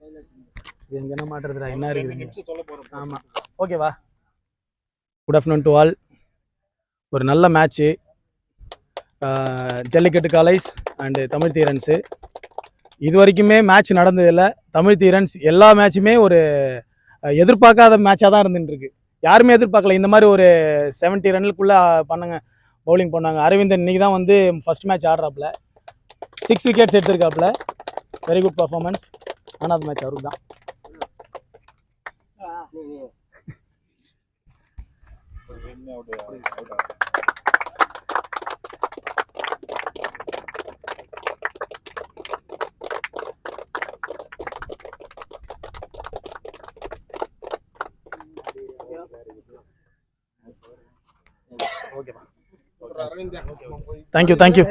இது எங்கன்னா மாட்டுறதுடா என்ன இருக்குது. ஆமாம் ஓகேவா. Good afternoon to all. ஒரு நல்ல match, Jallikattu college and Tamil Theerans. இது வரைக்குமே மேட்ச் நடந்ததில்லை. தமிழ் தீரன்ஸ் எல்லா மேட்சுமே ஒரு எதிர்பார்க்காத மேட்சாக தான் இருந்துட்டுருக்கு. யாருமே எதிர்பார்க்கல இந்த மாதிரி ஒரு 70 ரன்னுக்குள்ளே பண்ணாங்க, பவுலிங் பண்ணாங்க. அரவிந்தன் இன்றைக்கி தான் வந்து ஃபஸ்ட் மேட்ச் ஆடுறாப்புல, 6 விக்கெட்ஸ் எடுத்திருக்காப்புல. Very good performance. ஆனால் மேட்ச் அவருக்கு தான். ஓகேப்பா. தேங்க்யூ.